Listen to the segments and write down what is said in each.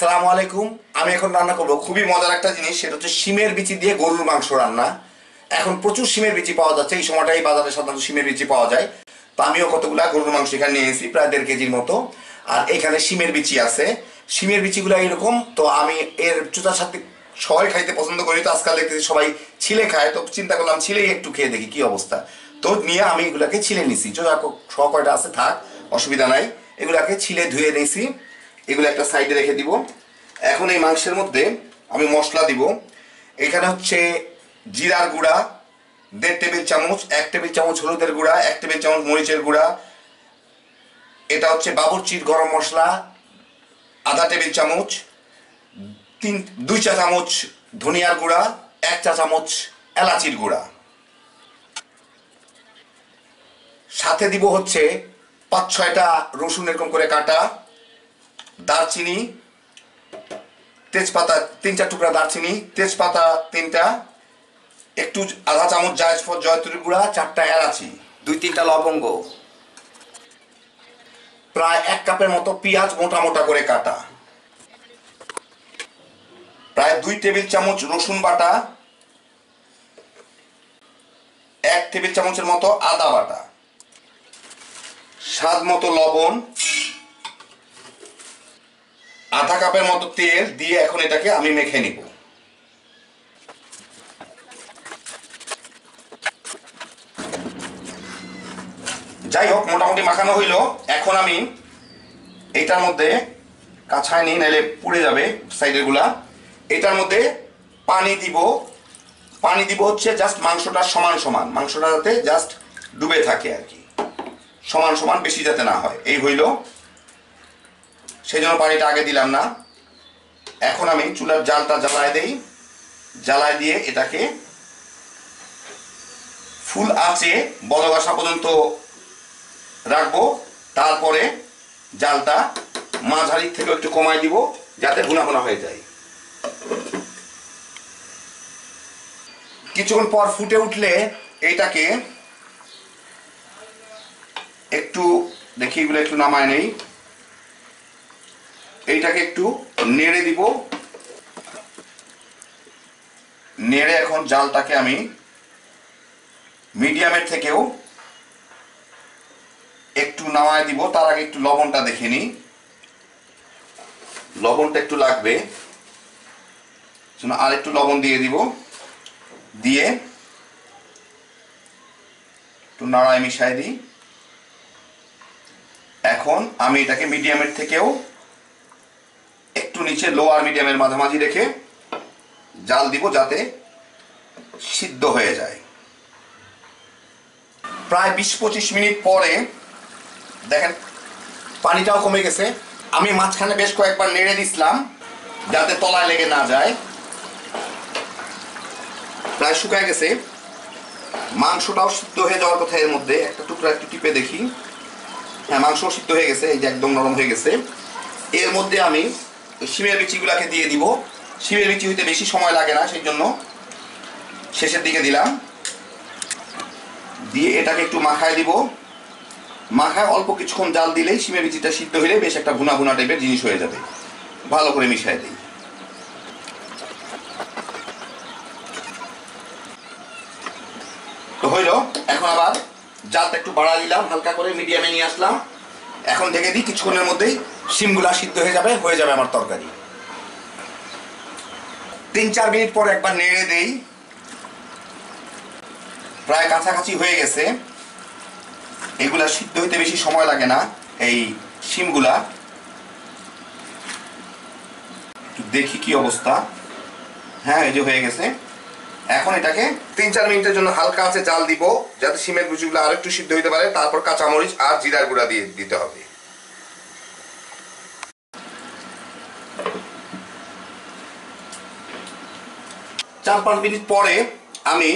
আসসালামু আলাইকুম। আমি এখন রান্না করব খুবই মজার একটা জিনিস, সেটা হচ্ছে শিমের বিচি দিয়ে গরুর মাংস রান্না। এখন প্রচুর শিমের বিচি পাওয়া যাচ্ছে, এই সময়টাই বাজারে সাধারণত শিমের বিচি পাওয়া যায়। তো আমিও কতগুলা গরুর মাংস এখানে নিয়ে এসেছি, প্রায় 1.5 কেজির মতো। আর এখানে শিমের বিচি আছে। শিমের বিচিগুলো এরকম, তো আমি এর চুচার সাথে সবাই খাইতে পছন্দ করি, তো আজকাল দেখতেছি সবাই ছিলে খায়, তো চিন্তা করলাম ছিলেই একটু খেয়ে দেখি কি অবস্থা। তো নিয়ে আমি এগুলাকে ছিলে নিছি, চোচা সহ কয়টা আছে থাক, অসুবিধা নাই। এগুলাকে ছিলে ধুয়ে নিয়েছি, এগুলো একটা সাইডে রেখে দিব। এখন এই মাংসের মধ্যে আমি মশলা দিব। এখানে হচ্ছে জিরার গুঁড়া 1.5 টেবিল চামচ, 1 টেবিল চামচ হলুদের গুঁড়া, 1 টেবিল চামচ মরিচের গুঁড়া। এটা হচ্ছে বাবুর্চির গরম মশলা আধা টেবিল চামচ, 2 চা চামচ ধনিয়ার গুঁড়া, 1 চা চামচ এলাচির গুঁড়া। সাথে দিব হচ্ছে 5-6টা রসুন এরকম করে কাটা, দারচিনি, তেজপাতা 3-4 টুকরা দারচিনি, তেজপাতা 3টা, একটু আধা চামচ জায়ফল জয়ত্রী গুঁড়া, 4টা এলাচি, 2-3টা লবঙ্গ, প্রায় 1 কাপের মতো পেঁয়াজ মোটা মোটা করে কাটা, প্রায় 2 টেবিল চামচ রসুন বাটা, 1 টেবিল চামচের মতো আদা বাটা, স্বাদ মতো লবণ, আধা কাপের মতো তেল দিয়ে এখন এটাকে আমি মেখে নিব। যাই হোক, মোটামুটি মাখানো হইল। এখন আমি এইটার মধ্যে কাছায় নিই, নাইলে পুড়ে যাবে সাইডের গুলা। এটার মধ্যে পানি দিব। পানি দিব হচ্ছে জাস্ট মাংসটা সমান সমান, মাংসটা যাতে জাস্ট ডুবে থাকে আর কি, সমান সমান, বেশি যাতে না হয়। এই হইল, সেই জন্য পানিটা আগে দিলাম না। এখন আমি চুলার জালটা জ্বালায় দেই, জ্বালায় দিয়ে এটাকে ফুল আঁচে বলক আসা পর্যন্ত রাখবো। তারপরে জালটা মাঝারি থেকে একটু কমাই দিব, যাতে ভুনা ভুনা হয়ে যায়। কিছুক্ষণ পর ফুটে উঠলে এইটাকে একটু দেখি, এগুলো একটু নামায় নেই, এইটাকে একটু নেড়ে দিব। নেড়ে এখন জালটাকে আমি মিডিয়ামের থেকেও একটু নামায় দিব। তার আগে একটু লবণটা দেখে নিই, লবণটা একটু লাগবে, আর একটু লবণ দিয়ে দিব। দিয়ে একটু নাড়ায় মিশাই দিই। এখন আমি এটাকে মিডিয়ামের থেকেও একটু নিচে, লো আর মিডিয়ামের মাঝামাঝি রেখে জাল দিব, যাতে সিদ্ধ হয়ে যায়। প্রায় 20-25 মিনিট পরে দেখেন পানিটাও কমে গেছে। আমি মাঝখানে বেশ কয়েকবার নেড়ে দিছিলাম যাতে তলায় লেগে না যায়। প্রায় শুকায় গেছে, মাংসটাও সিদ্ধ হয়ে যাওয়ার কথা। এর মধ্যে একটা টুকরা একটু টিপে দেখি, হ্যাঁ, মাংস সিদ্ধ হয়ে গেছে, এই যে একদম নরম হয়ে গেছে। এর মধ্যে আমি শিমের বিচিগুলাকে দিয়ে দিব। শিমের বিচি হইতে বেশি সময় লাগে না, সেই জন্য শেষের দিকে দিলাম। দিয়ে এটাকে একটু মাখায় দিব। মাখায় অল্প কিছুক্ষণ জাল দিলেই শিমের বিচিটা সিদ্ধ হলে বেশ একটা ভুনা ভুনা টাইপের জিনিস হয়ে যাবে। ভালো করে মিশাই দিই। তো হইল, এখন আবার জালটা একটু বাড়া দিলাম, হালকা করে মিডিয়ামে নিয়ে আসলাম। এখন ঢেকে দিই, কিছুক্ষণের মধ্যেই শিমগুলা সিদ্ধ হয়ে যাবে আমার তরকারি। 3-4 মিনিট পর একবার নেড়ে দেই, প্রায় কাছাকাছি হয়ে গেছে। এগুলা সিদ্ধ হইতে বেশি সময় লাগে না, এই শিমগুলা। দেখি কি অবস্থা, হ্যাঁ, এই যে হয়ে গেছে। এখন এটাকে 3-4 মিনিটের জন্য হালকা আছে জাল দিব, যাতে শিমের বিচিগুলো আর একটু সিদ্ধ হইতে পারে। তারপর কাঁচামরিচ আর জিরার গুঁড়া দিয়ে দিতে হবে। চার 5 মিনিট পরে আমি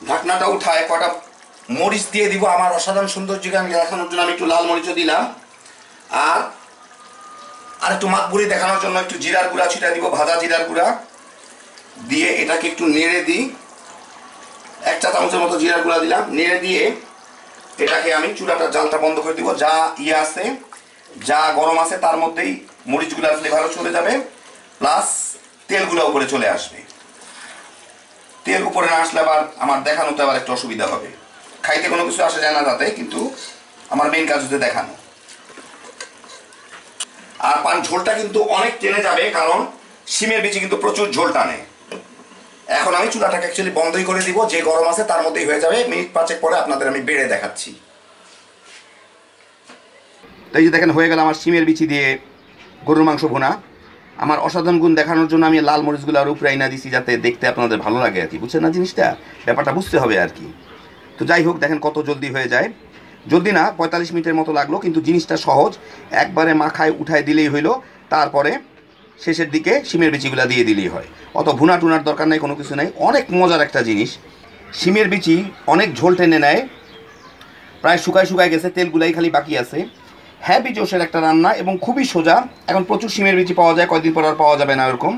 ঢাকনাটা উঠায় কটা মরিচ দিয়ে দিব। আমার অসাধারণ সৌন্দর্যকে আমি দেখানোর জন্য আমি একটু লাল মরিচও দিলাম, আর একটু মাতবুরি দেখানোর জন্য একটু জিরার গুঁড়া ছিটা দিব, ভাজা জিরার গুঁড়া দিয়ে এটাকে একটু নেড়ে দিই। 1 চা চামচের মতো জিরার গুঁড়া দিলাম। নেড়ে দিয়ে এটাকে আমি চুলাটার জালটা বন্ধ করে দিব। যা ইয়ে আছে যা গরম আছে তার মধ্যেই মরিচগুলার ফ্লেভারও চলে যাবে, প্লাস তেলগুলো উপরে চলে আসবে। তেল উপরে না আসলে আবার আমার দেখানোতে আবার একটু অসুবিধা হবে। খাইতে কোনো কিছু আসা যায় না তাতে, কিন্তু আমার মেইন কাজ হচ্ছে দেখানো। আর পান ঝোলটা কিন্তু অনেক টেনে যাবে, কারণ শিমের বিচি কিন্তু প্রচুর ঝোল টানে। এখন আমি চুলাটাকে অ্যাকচুয়ালি বন্ধই করে দিব, যে গরম আছে তার মধ্যেই হয়ে যাবে। মিনিট 5 পরে আপনাদের আমি বেড়ে দেখাচ্ছি। তাই যে দেখেন হয়ে গেল আমার শিমের বিচি দিয়ে গরুর মাংস ভুনা। আমার অসাধারণ গুণ দেখানোর জন্য আমি লাল মরিচগুলো আর উপরে আইনা দিছি, যাতে দেখতে আপনাদের ভালো লাগে আর কি। বুঝছেন না জিনিসটা? ব্যাপারটা বুঝতে হবে আর কি। তো যাই হোক, দেখেন কত জলদি হয়ে যায়। জলদি না, 45 মিনিটের মতো লাগলো, কিন্তু জিনিসটা সহজ। একবারে মাখায় উঠায় দিলেই হইলো, তারপরে শেষের দিকে শিমের বিচিগুলো দিয়ে দিলেই হয়। অত ভুনা টুনার দরকার নাই, কোনো কিছু নাই। অনেক মজার একটা জিনিস। শিমের বিচি অনেক ঝোল টেনে নেয়, প্রায় শুকায় গেছে, তেলগুলাই খালি বাকি আছে। হ্যাভি জোশের একটা রান্না এবং খুবই সোজা। এখন প্রচুর শিমের বিচি পাওয়া যায়, কয়েকদিন পর আর পাওয়া যাবে না এরকম।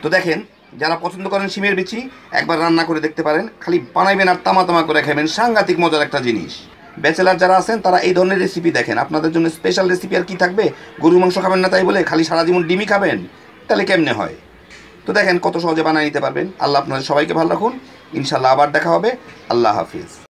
তো দেখেন, যারা পছন্দ করেন শিমের বিচি, একবার রান্না করে দেখতে পারেন। খালি বানাইবেন আর তামা করে খাবেন, সাংঘাতিক মজার একটা জিনিস। ব্যাচেলার যারা আছেন তারা এই ধরনের রেসিপি দেখেন। আপনাদের জন্য স্পেশাল রেসিপি আর কি থাকবে? গরুর মাংস খাবেন না তাই বলে খালি সারা জীবন ডিমই খাবেন? তাহলে কেমনে হয়? তো দেখেন কত সহজে বানিয়ে নিতে পারবেন। আল্লাহ আপনাদের সবাইকে ভালো রাখুন। ইনশাল্লাহ আবার দেখা হবে। আল্লাহ হাফিজ।